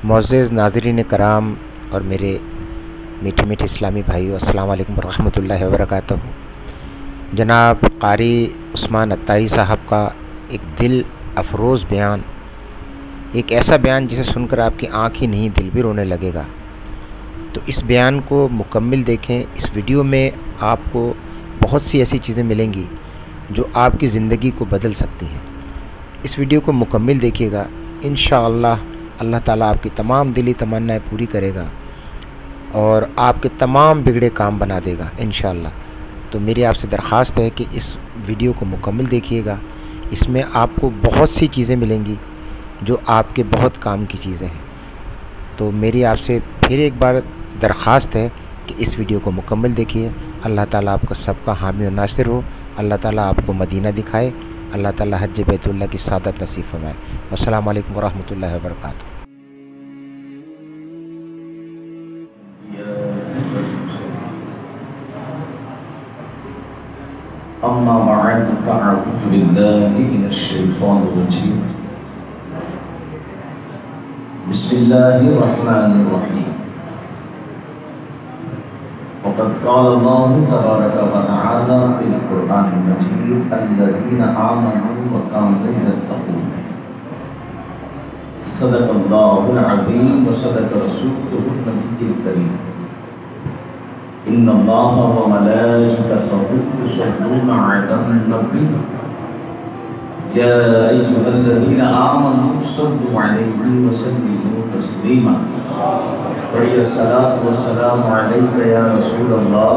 معزز ناظرین کرام اور میرے میٹھے میٹھے اسلامی بھائیو، السلام علیکم ورحمۃ اللہ وبرکاتہ۔ جناب قاری عثمان عطائی صاحب کا ایک دل افروز بیان، ایک ایسا بیان جسے سن کر آپ کی آنکھ ہی نہیں دل بھی رونے لگے گا۔ تو اس بیان کو مکمل دیکھیں۔ اس ویڈیو میں آپ کو بہت سی ایسی چیزیں ملیں گی جو آپ کی زندگی کو بدل سکتی ہیں۔ اس ویڈیو کو مکمل دیکھیے گا، انشاءاللہ اللہ تعالیٰ آپ کی تمام دلی تمنائیں پوری کرے گا اور آپ کے تمام بگڑے کام بنا دے گا انشاءاللہ۔ تو میری آپ سے درخواست ہے کہ اس ویڈیو کو مکمل دیکھیے گا۔ اس میں آپ کو بہت سی چیزیں ملیں گی جو آپ کے بہت کام کی چیزیں ہیں۔ تو میری آپ سے پھر ایک بار درخواست ہے کہ اس ویڈیو کو مکمل دیکھیے۔ اللہ تعالیٰ آپ کا سب کا حامی و ناصر ہو۔ اللہ تعالیٰ آپ کو مدینہ دکھائے۔ اللہ تعالیٰ حج بیت اللہ کی سعادت نصیب فرمائے۔ السلام علیکم ورحمۃ اللہ وبرکاتہ۔ اما بعد فاعوذ باللہ من الشیطان الرجیم بسم اللہ الرحمن الرحیم وقد قال اللہ تبارک وتعالی فی القرآن المجید الذین آمنوا وکانوا یتقون صدق اللہ العظیم وصدق رسولہ النبی الکریم ان اللہ وملائکتہ یصلون علی النبی یا ایھا الذین آمنوا صلوا علیہ وسلموا تسلیما۔ پڑھیے الصلاۃ والسلام علیک یا رسول اللہ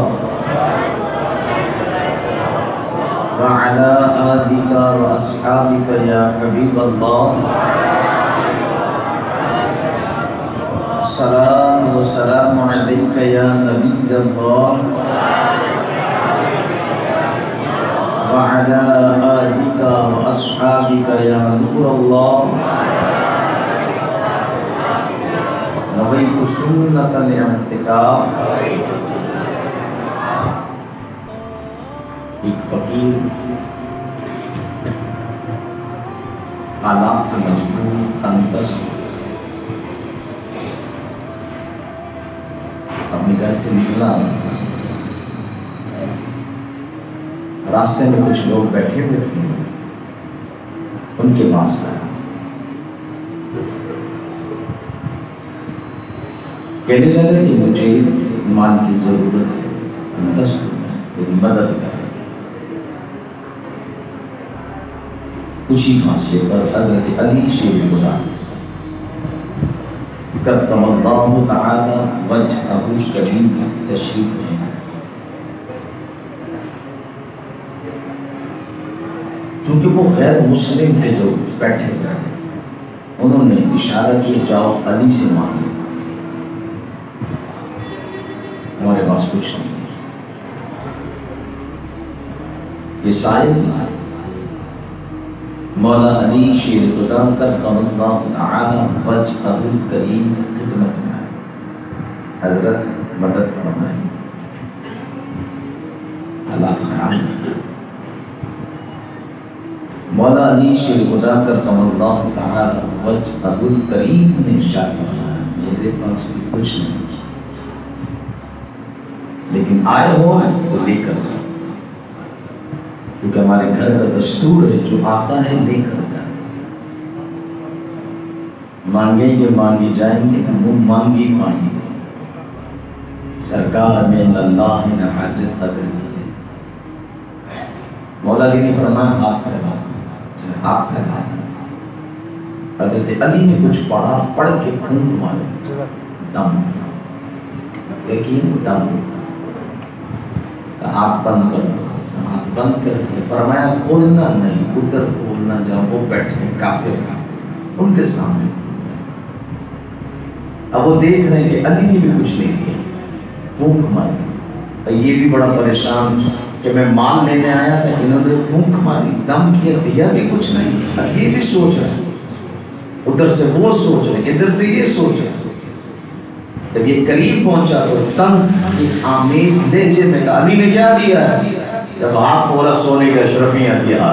وعلی آلک واصحابک یا حبیب اللہ۔ السلام والسلام علیک یا نبی اللہ وعلی آلک واصحابک یا نور اللہ۔ نویت سنت الاعتکاف۔ ایک فقیر حالات سے مجبور تنگدست اپنے گھر سے نکلا، راستے میں کچھ لوگ بیٹھے ہوئے تھے، ان کے پاس گیا، کہنے لگا کہ مجھے مال کی ضرورت ہے، میری مدد کرے۔ کچھ ہی فاصلے پر حضرت علی شیر خدا کرم اللہ تعالی وجہہ الکریم تشریف لے آئے۔ چونکہ وہ غیر مسلم تھے جو بیٹھے ہوئے، انہوں نے اشارہ کیا جاؤ علی سے مانگو، ہمارے پاس کچھ نہیں۔ یہ سائل مولا علی شیر خدا کرم اللہ تعالی وجہہ الکریم خدمت میں آئے، حضرت مدد فرمائیں، حالات خراب ہیں۔ مولا علی شیر خدا کرم اللہ تعالی وجہہ الکریم نے ارشاد فرمایا میرے پاس بھی کچھ نہیں، لیکن آئے ہو تو لے کر جاؤ، کیونکہ ہمارے گھر کا دستور ہے جو آتا ہے لے کر جائے۔ مانگیں گے مانگی جائیں گے، ہم مانگی پائیں گے۔ سرکار میں اللہ نے حاجت قدر کی ہے۔ مولا علی نے فرمایا ہاتھ پھیلا، ہاتھ پھیلا۔ حضرت علی نے کچھ پڑھا، پڑھ کے پھونک مارے، دم، لیکن دم، ہاتھ بند کر دو، ہاتھ بند کر کے فرمایا کھولنا نہیں، ادھر کھولنا جہاں وہ بیٹھے کافر ان کے سامنے۔ اب وہ دیکھ رہے ہیں کہ علی نے بھی کچھ نہیں کیا، پھونک ماری۔ یہ بھی بڑا پریشان کہ میں مال لینے آیا تھا، انہوں نے پھونک ماری، دم کیا، دیا بھی کچھ نہیں۔ اب یہ بھی سوچ رہے، ادھر سے وہ سوچ رہے، ادھر سے یہ سوچ رہے۔ جب یہ قریب پہنچا تو طنز کی آمیز لہجے میں کہا علی نے کیا دیا ہے؟ جب آپ بولا سونے کا اشرفیاں دیا۔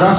10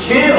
6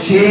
6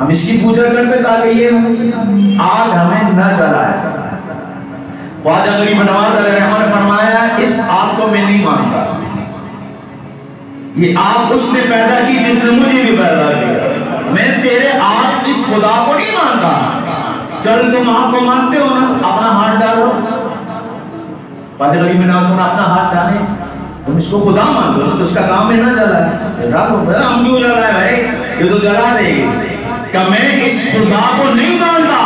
ہم اس کی پوجا کرتے تاکہ یہ آگ ہمیں نہ جلائے. خواجہ غریب نواز علیہ الرحمہ نے فرمایا اس آگ کو میں نہیں مانتا, یہ آگ اس نے پیدا کی جس نے مجھے بھی پیدا کیا, میں تیرے آگ اس خدا کو نہیں مانتا. چل تم آگ کو مانتے ہو نا, اپنا ہاتھ ڈالو. خواجہ غریب نواز نے اپنا ہاتھ ڈالے, تم اس کو خدا مان دو تو اس کا کام میں نہ جلائے. ڈالو, ہم کیوں جلائے بھائی, یہ تو جلا دے گی. کہ میں اس خدا کو نہیں مانتا.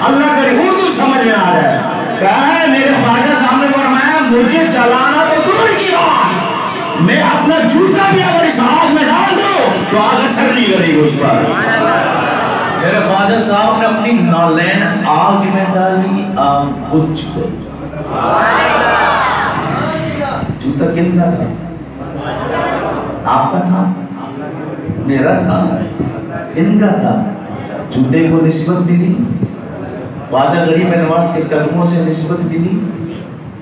اللہ کرے اردو سمجھ میں آ رہا ہے. کہا میرے خواجہ صاحب نے فرمایا مجھے جلانا تو دور کی بات, میں اپنا جوتا بھی اگر اس آگ میں ڈال دوں تو آگ اثر نہیں کرے گی اس پر. میرے خواجہ صاحب نے اپنی نالین آگ میں ڈالی, آگ بجھ گئی. جوتا کن کا تھا, آپ کا تھا, میرا تھا, ان کا تھا. جوتے کو نسبت دیجی, خواجہ غریب نواز کے قدموں سے نسبت دیجی.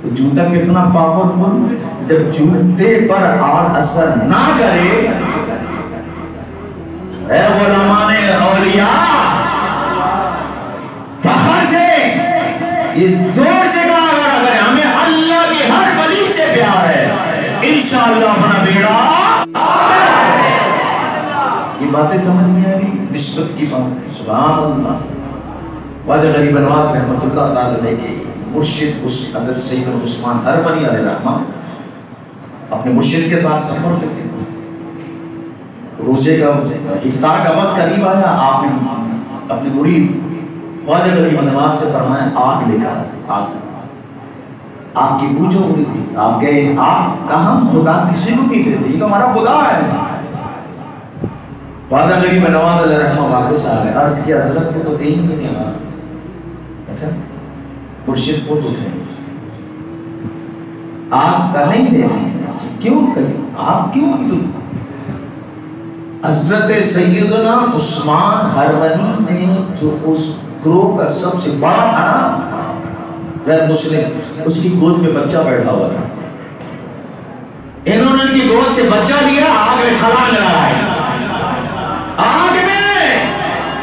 تو جوتا کتنا پاورفل, جب جوتے پر آگ اثر نہ کرے. اے علماء اولیاء فخر سے یہ زور سے کہا اگر ہمیں اللہ کی ہر ولی سے پیار ہے انشاءاللہ اپنا بیڑا. یہ باتیں سمجھ میں آ رہی, نسبت کی بات. سبحان اللہ. خواجہ غریب نواز رحمۃ اللہ تعالی کے مرشد حضرت سید عثمان ہرمنی علیہ الرحمہ اپنے مرشد کے پاس سفر کرتے. روزے کا افطار کا وقت قریب آیا, آپ نے اپنی مرید خواجہ غریب نواز سے فرمایا آگ لے کر آگ. آپ کی بوجھ ہو رہی تھی, آپ گئے, آپ کہاں خدا کسی کو نہیں دیتے, یہ تو ہمارا خدا ہے. خواجہ غریب نواز علیہ الرحمہ واپس آ گئے. عرض کیا حضرت کو تو دے ہی نہیں ہمارا. اچھا مرشد کو تو تھے, آپ کا نہیں دے رہے, کیوں کریں آپ, کیوں کیوں. حضرت سیدنا عثمان ہرمنی نے جو اس گروہ کا سب سے بڑا تھا نا, مسلم, اس کی گود میں بچہ بیٹھا ہوا تھا. انہوں نے ان کی گود سے بچہ لیا, آگ میں چھلانگ لگائی. آگ میں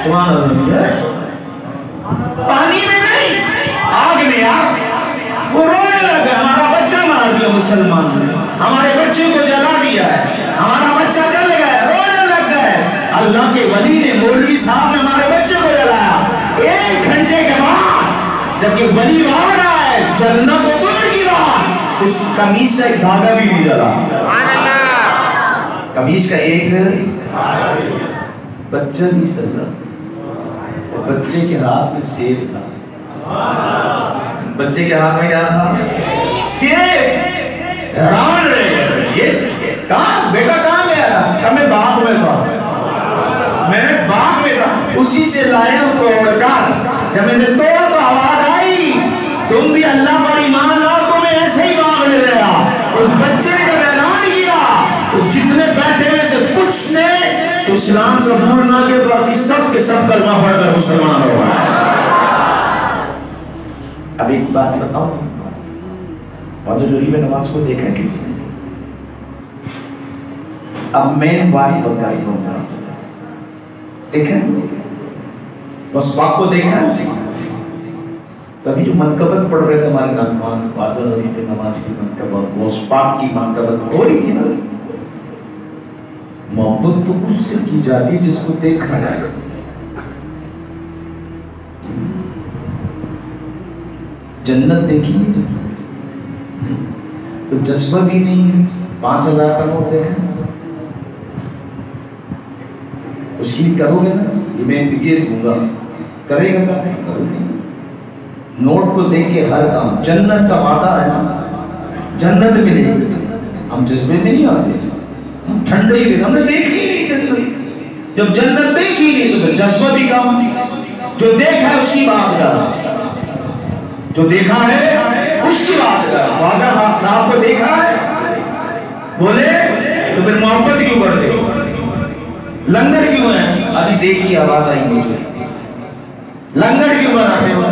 سبحان اللہ, پانی میں نہیں, آگ میں. یار وہ رونے لگا, ہمارا بچہ مار دیا مسلمان نے, ہمارے بچے کو جلا دیا ہے, ہمارا بچہ جل گیا, رونے لگ گئے. اللہ کے ولی نے, مولوی صاحب نے ہمارے بچے کو جلایا. 1 گھنٹے کے بعد جب یہ ولی آ رہا ہے, جنت کو دور کی بات, اس قمیص کا ایک دھاگا بھی نہیں جلا. قمیص کا ایک بچہ بھی سل رہا, بچے کے ہاتھ میں سیب تھا. بچے کے ہاتھ میں کیا تھا, سیب. ران رہے, یہ کہاں بیٹا کہاں گیا تھا, میں باغ میں تھا, میں باغ میں تھا, اسی سے لایا ہوں توڑ کر. جب میں نے توڑ تو آواز آئی, تم بھی اللہ پر ایمان لاؤ, تمہیں ایسے ہی باغ لے رہا. اس بچے نے جب اعلان کیا تو جتنے بیٹھے ہوئے سے کچھ نے اسلام قبول نہ کے باقی سب کے سب کلمہ پڑھ کر مسلمان ہو گئے. اب ایک بات بتاؤں, خواجہ غریب نواز کو دیکھا کسی نے؟ اب میں باری بتائی ہوں گا, دیکھا بس باپ کو دیکھا. تبھی جو منقبت پڑھ رہے تھے ہمارے ناموان, خواجہ غریب نواز کی منقبت, وہ اس پاک کی منقبت ہو رہی تھی نا. محبت تو اس سے کی جاتی جس کو دیکھا جائے. جنت دیکھی تو جذبہ بھی نہیں ہے. 5000 کا نوٹ دیکھا, اس کی کرو گے نا, یہ میں یہ دوں گا, کرے گا کیا, کرو گے. نوٹ کو دیکھ کے ہر کام, جنت کا وعدہ ہے نا, جنت ملے گی. ہم جذبے میں نہیں آتے, ہم ٹھنڈے ہی, ہم نے دیکھی نہیں جنت. جب جنت دیکھی نہیں تو جذبہ بھی کام. جو دیکھا ہے اس کی بات کر, جو دیکھا ہے اس کی بات کر. خواجہ صاحب کو دیکھا ہے, بولے تو پھر محبت کیوں کرتے ہو, لنگر کیوں ہے, ابھی دیکھی آواز آئی مجھے, لنگر کیوں بناتے ہو,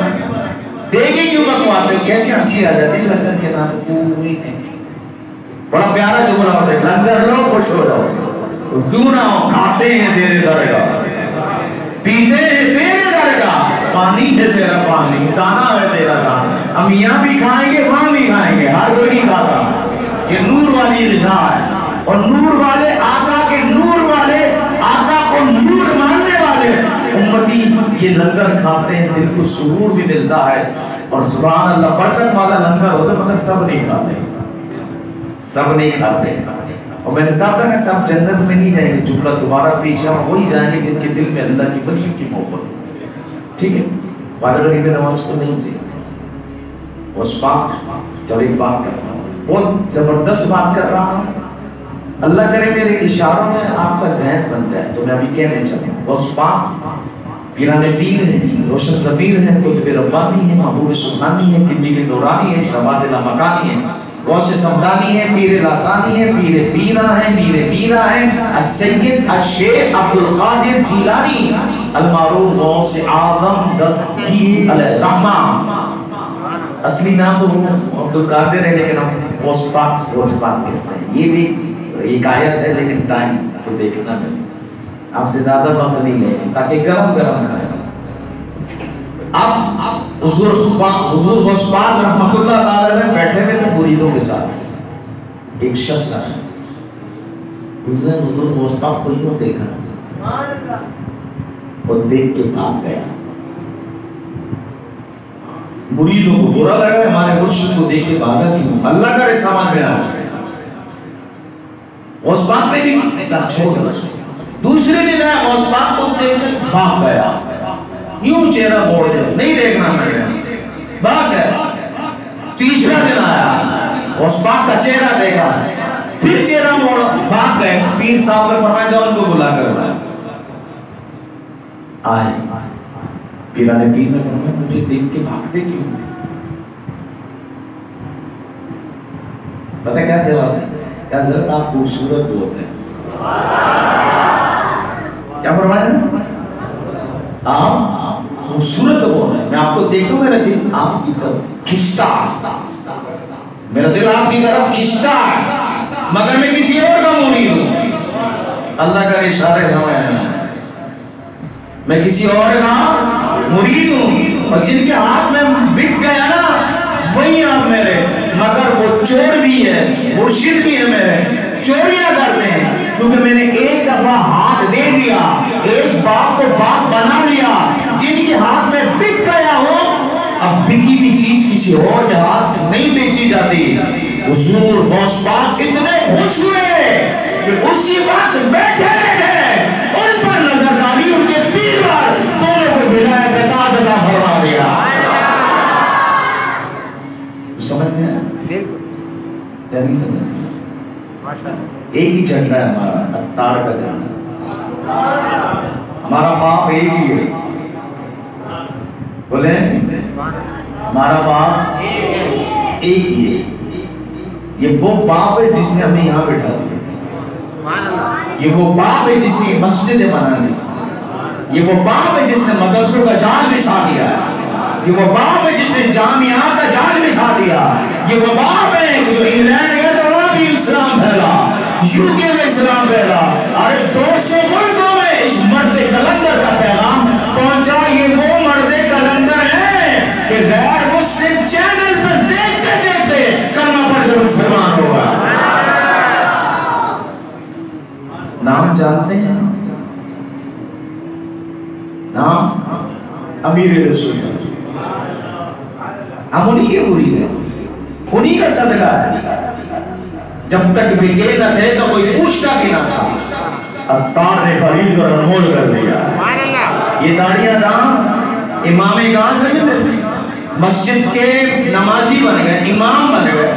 دیکھی کیوں بکواتے ہو. کیسے ہنسی آ جاتی ہے لنگر کے نام پوری ہے. بڑا پیارا جملہ ہوتا ہے, لنگر لو خوش ہو جاؤ, کیوں نہ ہو, کھاتے ہیں تیرے درگاہ. پیتے ہیں تیرے در کا، پانی ہے تیرا پانی، دانا ہے تیرا دانا، ہم یہاں بھی کھائیں گے وہاں بھی کھائیں گے، ہر کوئی نہیں کھاتا۔ یہ نور والی غذا ہے، اور نور والے آقا کے نور والے آقا کو نور ماننے والے امتی یہ لنگر کھاتے ہیں، دل کو سرور بھی ملتا ہے، اور سبحان اللہ برکت والا لنگر ہوتا ہے، مگر سب نہیں کھاتے، سب نہیں کھاتے۔ اور میں نے صاحب کہا کہ سب جنت میں نہیں جائیں گے، جملہ دوبارہ پیش ہے، وہی جائیں گے جن کے دل میں اللہ کی ولی کی محبت، ٹھیک ہے؟ بارہ غریب نماز کو نہیں چاہیے۔ اس پاک جب ایک بات کر رہا ہوں، بہت زبردست بات کر رہا ہوں، اللہ کرے میرے اشاروں میں آپ کا ذہن بن جائے تو میں ابھی کہنے چاہتا ہوں۔ اس پاک پیران پیر ہے، روشن ضمیر ہے، قطب ربانی ہے، محبوب سبحانی ہے، کلی کے نورانی ہے، شماد لامکانی ہے، غوث سمدانی ہے، پیر لاسانی ہے، پیر پیرا ہے، میر پیرا ہے، السید الشیخ عبدالقادر جیلانی المعروف غوث اعظم دستگیر علیہ الرحمہ۔ اصلی نام تو عبدالقادر ہے، لیکن ہم غوث پاک کہتے ہیں۔ یہ بھی ایک آیت ہے، لیکن ٹائم کو دیکھنا ہے، آپ سے زیادہ وقت نہیں لیں تاکہ گرم گرم کھائیں۔ اب حضور غوث پاک رحمۃ اللہ تعالی علیہ بیٹھے ہوئے تھے مریدوں کے ساتھ، ایک شخص آیا، اس نے حضور غوث پاک کو یوں دیکھا اور دیکھ کے بھاگ گیا۔ مریدوں کو برا لگا، ہمارے مرشد کو دیکھ کے بھاگا کیوں؟ اللہ کا سامان میں آ غوث پاک نے بھی چھوڑ دیا۔ دوسرے دن آیا، غوث پاک کو دیکھ کے بھاگ گیا، یوں چہرہ موڑ دیا، نہیں دیکھنا میں، بھاگ گیا۔ تیسرا دن آیا، غوث پاک کا چہرہ دیکھا، پھر چہرہ موڑ بھاگ گئے۔ پیر صاحب نے فرمایا جاؤ ان کو بلا کر لایا۔ آئے پیران پیر نے فرمایا مجھے دیکھ کے بھاگتے کیوں؟ پتہ کیا جواب ہے؟ کیا حضرت آپ خوبصورت بہت ہیں۔ کیا فرمایا؟ آپ خوبصورت بہت ہیں، میں آپ کو دیکھوں، میرا دل آپ کی طرف کھنچتا ہے، میرا دل آپ کی طرف کھنچتا ہے، مگر میں کسی اور کا مرید ہوں۔ اللہ کا اشارہ ہے، میں کسی اور کا مرید ہوں، اور جن کے ہاتھ میں بک گیا نا وہی آپ میرے، مگر وہ چور بھی ہے، مرشد بھی ہے میرے، چوریاں کرتے ہیں، کیونکہ میں نے ایک دفعہ ہاتھ دے دیا، ایک باپ کو باپ بنا لیا، جن کے ہاتھ میں بک گیا ہو، اب بکی بھی چیز کسی اور کے ہاتھ نہیں بیچی جاتی۔ حضور غوث پاک اتنے خوش ہوئے کہ اسی وقت بیٹھے رہے، ان پر نظر ڈالی، ان کے پیر پر دونوں کو بھلایا بتاز عطا فرما دیا۔ سمجھ میں آیا؟ بالکل کیا نہیں سمجھ؟ ایک ہی جھنڈا ہے ہمارا، اتار کا جھنڈا، ہمارا باپ ایک ہی ہے، بولے ہمارا باپ ایک ہی ہے۔ یہ وہ باپ ہے جس نے ہمیں یہاں بٹھا دیا، یہ وہ باپ ہے جس نے مسجدیں بنا دی، یہ وہ باپ ہے جس نے مدرسوں کا جال بچھا دیا، یہ وہ باپ ہے جس نے جامعات کا جال بچھا دیا، یہ وہ باپ ہے جو انگلینڈ گئے تو وہاں بھی اسلام پھیلا، یوکے میں اسلام پھیلا، اور 200 ملکوں میں اس مرد کلندر کا پیغام پہنچا۔ یہ وہ مرد کلندر ہے کہ غیر مسلم چینل پر دیکھتے دیکھتے کلمہ پڑھ کر مسلمان ہوگا۔ نام جانتے ہیں؟ نام امیر رسول اللہ، ہم انہی کے مرید ہیں، انہی کا صدقہ ہے۔ جب تک بکے نہ تھے تو کوئی پوچھتا بھی نہ تھا، عطار نے خرید کر انمول کر دیا۔ یہ داڑیاں دام امام کہاں سے ملے؟ مسجد کے نمازی بن گئے، امام بن گئے۔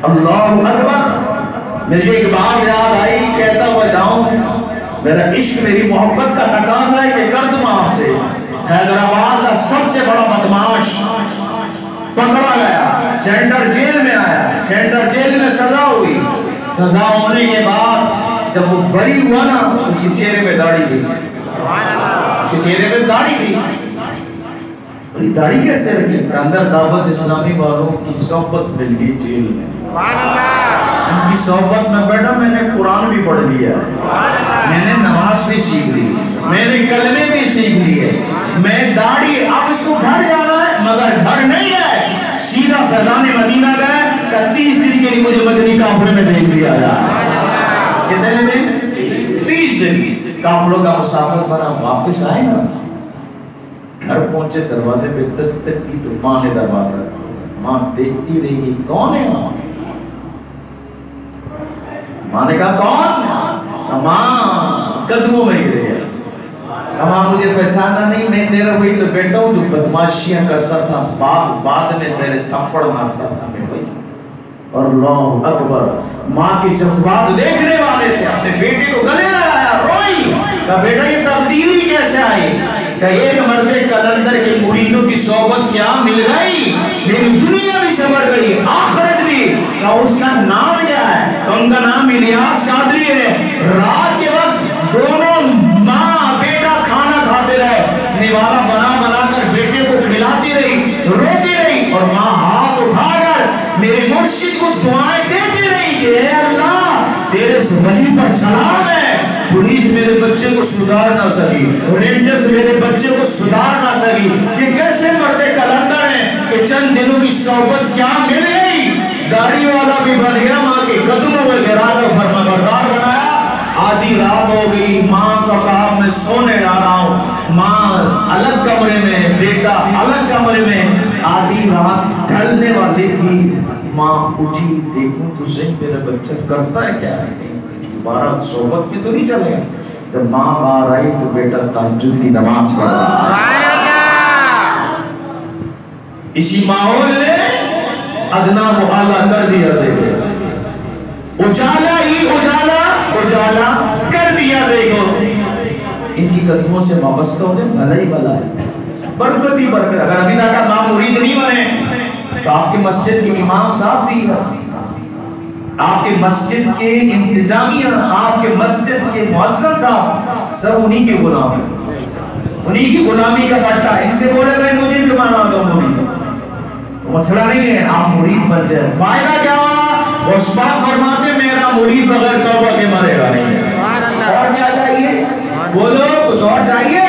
اللہ اکبر، مجھے ایک بات یاد آئی، کہتا ہوا جاؤں، میرا عشق میری محبت کا تقاضا ہے کہ کر دوں آپ سے، حیدرآباد کا سب سے بڑا بدماش پکڑا گیا، سینٹر جیل میں آیا، سینٹر جیل میں سزا ہوئی، سزا ہونے کے بعد جب وہ بری ہوا نا، اس کے چہرے پہ داڑھی تھی، اس کے چہرے پہ داڑھی تھی، اور یہ داڑھی کیسے رکھی؟ اندر ضابط اسلامی والوں کی صحبت مل گئی جیل میں، ان کی صحبت میں بیٹھا، میں نے قرآن بھی پڑھ لیا، میں نے نماز بھی سیکھ لی، میں نے کلمے بھی سیکھ لیے، میں داڑھی اب اس کو گھر جانا ہے مگر گھر نہیں ہے، سیدھا فیضان مدینہ گئے، 30 دن کے لیے مجھے مدنی کافرے میں بھیج دیا جائے۔ کتنے دن؟ 30 دن کافروں کا مسافر بنا، واپس آئے نا، گھر پہنچے، دروازے پہ دستک کی تو ماں نے دروازہ، ماں دیکھتی رہی کون ہے؟ ماں نے کہا کون؟ ماں قدموں میں گرے گیا، ماں مجھے پہچانا نہیں، میں تیرا وہی تو بیٹا ہوں جو بدماشیاں کرتا تھا، بعد میں تیرے تھپڑ مارتا تھا میں وہی۔ اور اللہ اکبر، ماں کے جذبات دیکھنے والے تھے، اپنے بیٹے کو گلے لگایا، روئی، کہا بیٹا یہ تبدیلی کیسے آئی؟ کہ ایک مرد کلندر کے مریدوں کی صحبت کیا مل گئی، میری دنیا بھی سمر گئی، آخرت بھی۔ کہ اس کا نام کیا ہے؟ تو ان کا نام الیاس قادری ہے۔ رات کے وقت دونوں ماں بیٹا کھانا کھاتے رہے، نوالا بنا بنا کر بیٹے کو کھلاتی رہی، روتی رہی، اور ماں ہاتھ اٹھا کر میرے مرشد کو دعائیں دیتی رہی کہ اے اللہ تیرے ولی پر سلام ہے، پولیس میرے بچے کو سدھار نہ سکی، رینجرز میرے بچے کو سدھار نہ سکی، یہ کیسے مرد کلندر ہیں کہ چند دنوں کی صحبت کیا مل گئی، گاڑی والا بھی بن گیا، ماں کے قدموں میں گرا کر فرما بردار بنایا۔ آدھی رات ہو گئی، ماں کا کہا میں سونے جا رہا ہوں، ماں الگ کمرے میں، بیٹا الگ کمرے میں، آدھی رات ڈھلنے والی تھی، ماں اٹھی، دیکھوں تو صحیح میرا بچہ کرتا ہے کیا ہے، دوبارہ صحبت میں تو نہیں چلے گا۔ جب ماں باہر آئی تو بیٹا تہجد کی نماز پڑھ رہا ہے۔ اسی ماحول نے ادنا محالہ کر دیا، دیکھے اجالا ہی اجالا اجالا کر دیا، دیکھو ان کی قدموں سے وابستہ ہونے بھلا ہی بھلا ہے، برکت ہی برکت۔ اگر ابھی تک آپ ماں مرید نہیں بنے تو آپ کی مسجد کے امام صاحب بھی ہے، آپ کے مسجد کے انتظامیہ، آپ کے مسجد کے مؤذن صاحب سب انہی کے غلام ہیں، انہی کی غلامی کا پٹا، ان سے بولے گئے مجھے بھی مانا دو مرید، مسئلہ نہیں ہے، آپ مرید بن جائے۔ فائدہ کیا ہوا؟ اس بات فرماتے میرا مرید بغیر توبہ کے مرے گا نہیں، اور کیا چاہیے؟ بولو کچھ اور چاہیے؟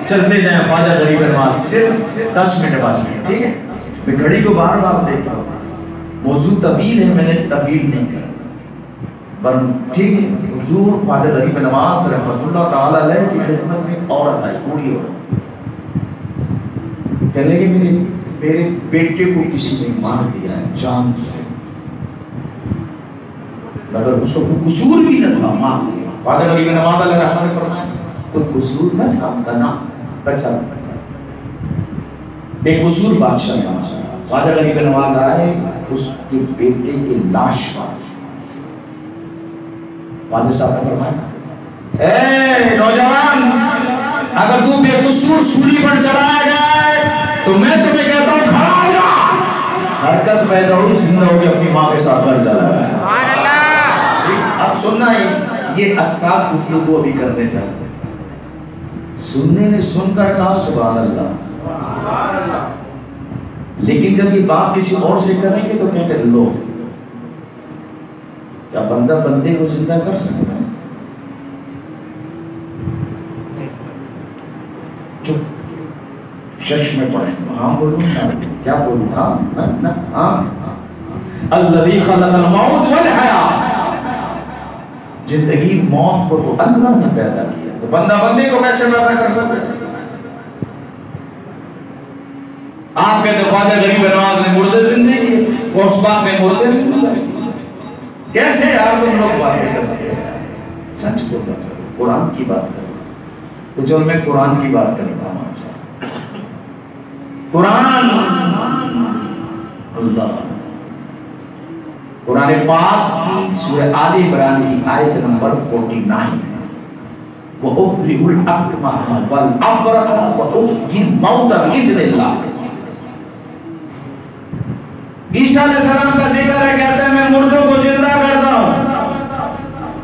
چلتے جائیں خواجہ غریب نواز، صرف 10 منٹ بعد، ٹھیک ہے؟ میں گھڑی کو بار بار دیکھتا ہوں، موضوع طویل ہے، میں نے طویل نہیں کیا، پر ٹھیک ہے، حضور خواجہ غریب نواز رحمۃ اللہ تعالی علیہ کی خدمت میں عورت آئی، بوڑھی عورت، کہنے لگی میرے بیٹے کو کسی نے مار دیا ہے جان سے، مگر اس کو کوئی قصور بھی نہ تھا، مار دیا۔ خواجہ غریب نواز علیہ رحمۃ نے فرمایا کوئی قصور نہ تھا، ان کا نام بچہ بے قصور بادشاہ کا۔ خواجہ غریب نواز آئے، اس کے بیٹے کی لاش پر خواجہ صاحب نے فرمایا اے نوجوان، اگر تو بے قصور سولی پر چڑھایا جائے تو میں تمہیں کہتا ہوں کھڑا ہو جا، حرکت پیدا ہوئی، زندہ ہو کے اپنی ماں کے ساتھ گھر چلا گیا۔ اب سننا ہے، یہ اساس گفتگو ابھی کرنے چاہتے ہیں، سننے نے سن کر کہا سبحان اللہ، لیکن جب یہ بات کسی اور سے کریں گے تو کہیں گے لو، کیا بندہ بندے کو زندہ کر سکتا ہے؟ چپ، شش میں پڑھیں، ہاں بولوں کیا بولوں؟ ہاں الذی خلق الموت والحیات، زندگی موت کو تو اللہ نے پیدا کیا، تو بندہ بندے کو کیسے پیدا کر سکتا ہے؟ آپ کہتے خواجہ غریب نواز نے مردے زندے کیے، وہ اس بات میں مردے نہیں، کیسے آپ تم لوگ باتیں کر سکتے ہیں؟ سچ بولتا ہے، قرآن کی بات کرو تو چل میں قرآن کی بات کریں گا، قرآن اللہ، قرآن پاک کی سورہ آل عمران کی آیت نمبر 49، وَأُبْرِئُ الْأَكْمَحَ وَالْأَبْرَصَ وَأُحْيِي الْمَوْتَ بِإِذْنِ اللَّهِ۔ عیسیٰ علیہ السلام کا ذکر ہے، کہتے ہیں میں مردوں کو زندہ کرتا ہوں۔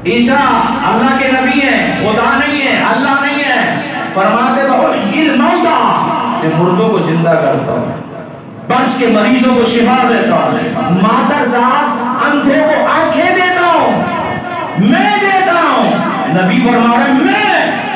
عیسیٰ اللہ کے نبی ہیں، خدا نہیں ہے، اللہ نہیں ہے، فرماتے وَأُحْيِي الْمَوْتَ، کہ مردوں کو زندہ کرتا ہوں، بچ کے مریضوں کو شفا دیتا ہوں، مادر ذات اندھے کو آنکھیں دیتا ہوں، میں دیتا ہوں۔ نبی فرما رہے ہیں میں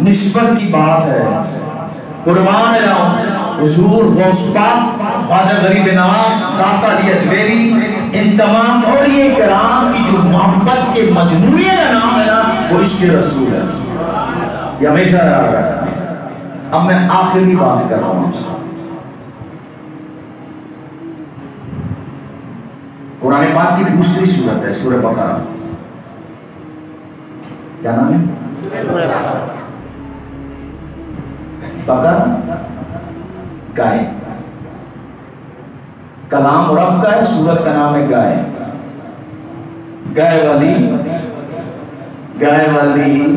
نسبت کی بات ہے. قربان جاؤں حضور غوث پاک خواجہ غریب نواز داتا علی اجمیری ان تمام اولیاء کرام کی جو محبت کے مجموعے کا نام ہے نا وہ عشق رسول ہے. یہ ہمیشہ یاد رکھنا. اب میں آخری بات کر رہا ہوں آپ سے. قرآن پاک کی دوسری سورت ہے سورہ بقرہ. کیا نام ہے؟ بقرہ. گائے. کلام رب کا ہے, سورت کا نام ہے گائے. گائے والی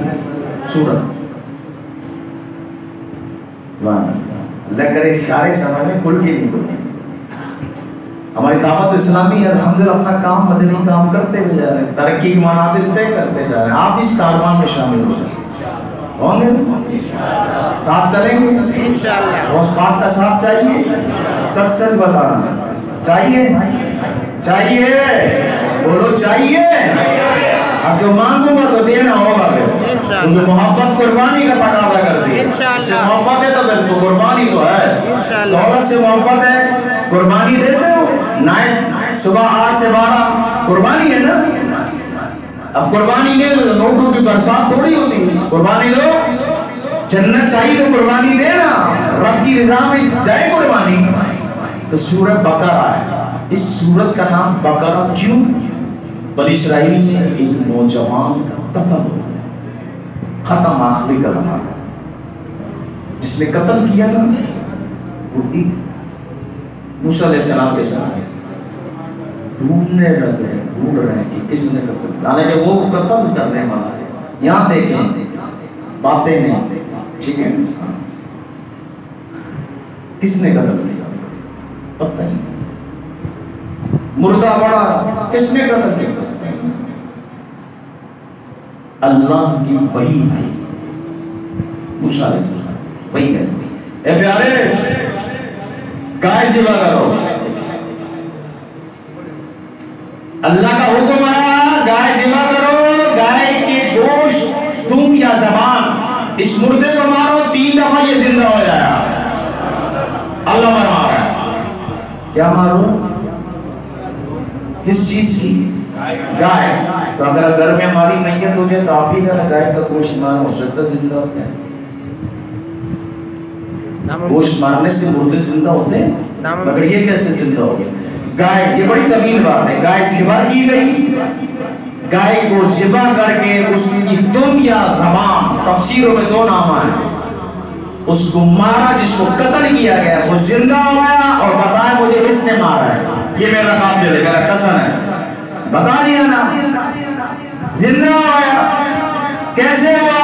سورت. اللہ کرے اشارے سمجھ میں کھل کے نہیں بولے. ہماری دعوت اسلامی ہے الحمدللہ اپنا کام مدنی کام کرتے ہوئے جا رہے ہیں, ترقی کی منازل طے کرتے جا رہے ہیں. آپ اس کاروان میں شامل ہو جائیں. ہوں گے ساتھ چلیں گے انشاءاللہ. غوث پاک کا ساتھ چاہیے. سچ سچ بتانا چاہیے. چاہیے بولو چاہیے. اب جو مانگوں گا تو دینا ہوگا. کیونکہ محبت قربانی کا تقاضا کرتی ہے. محبت ہے تو پھر قربانی تو ہے. دولت سے محبت ہے, قربانی دیتے ہو. نائٹ صبح 8 سے 12 قربانی ہے نا. اب قربانی لے تو نوٹوں کی برسات تھوڑی ہوتی ہے. قربانی دو. جنت چاہیے تو قربانی دینا. رب کی رضا میں جائے قربانی. تو سورہ بقرہ ہے. اس سورت کا نام بقرہ کیوں؟ بنی اسرائیل میں ایک نوجوان قتل ہو, ختم آخری کلمہ. جس نے قتل کیا نا وہ موسیٰ علیہ السلام کے ساتھ ڈھونڈ رہے ہیں کہ کس نے قتل. حالانکہ وہ قتل کرنے والا ہے. یہاں دیکھیں باتیں نہیں. ٹھیک ہے, کس نے قتل کیا پتہ نہیں. مردہ بڑا کس نے قتل کیا اللہ کی وحی ہے. موسیٰ علیہ السلام وحی ہے. اے پیارے گائے ذبح کرو. اللہ کا حکم آیا گائے ذبح کرو. گائے کے گوشت تم یا زبان اس مردے کو مارو 3 دفعہ یہ زندہ ہو جائے. اللہ فرما رہا ہے کیا مارو؟ کس چیز کی؟ گائے. تو اگر گھر میں ہماری میت ہو جائے تو آپ ہی گائے کا گوشت مارو, ہو سکتا زندہ ہوتا ہے. گوشت مارنے سے مردے زندہ ہوتے ہیں مگر یہ کیسے زندہ ہو گئے؟ گائے یہ بڑی طویل بات ہے. گائے ذبح کی گئی. گائے کو ذبح کر کے اس کی دم یا زبان تفسیروں میں 2 نام آئے. اس کو مارا جس کو قتل کیا گیا وہ زندہ ہو گیا اور بتایا مجھے کس نے مارا ہے. یہ میرا قابل ہے, میرا قسم ہے. بتا دیا نا زندہ ہو گیا. کیسے ہوا؟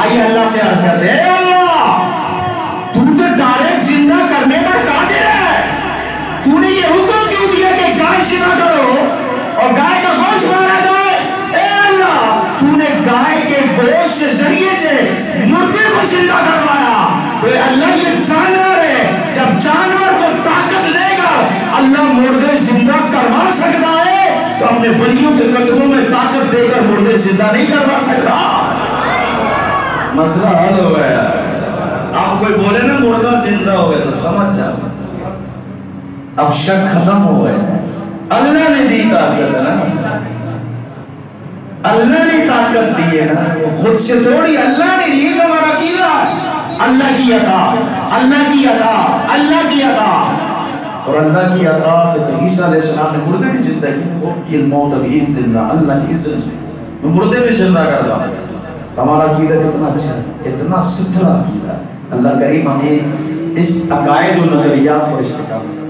آئیے اللہ سے عرض کرتے ہیں اے اللہ تو ڈائریکٹ زندہ کرنے پر قادر ہے. تو نے یہ حکم کیوں دیا کہ گائے ذبح کرو اور گائے کا گوشت مارا جائے؟ اے اللہ تو نے گائے کے گوشت کے ذریعے سے مردے کو زندہ کروایا. تو اللہ یہ جانور ہے, جب جانور کو طاقت دے گا اللہ مردے زندہ کروا سکتا ہے تو اپنے ولیوں کے قدموں میں طاقت دے کر مردے زندہ نہیں کروا سکتا. مسئلہ حل ہو گیا. آپ کوئی بولے نا مردہ زندہ ہو گئے تو سمجھ جاؤ اب شک ختم ہو گئے. اللہ نے دی طاقت ہے نا, اللہ نے طاقت دی ہے نا, خود سے تھوڑی. اللہ نے دی ہمارا کیا. اللہ کی عطا, اللہ کی عطا, اللہ کی عطا. اور اللہ کی عطا سے تو عیسیٰ علیہ السلام نے مردے بھی زندہ کی. وہ کی الموت بإذن اللہ, اللہ کی عزت سے مردے بھی زندہ کر دیا. ہمارا عقیدہ کتنا اچھا ہے, اتنا ستھرا عقیدہ. اللہ کریم ہمیں اس عقائد و نظریات پر استقامت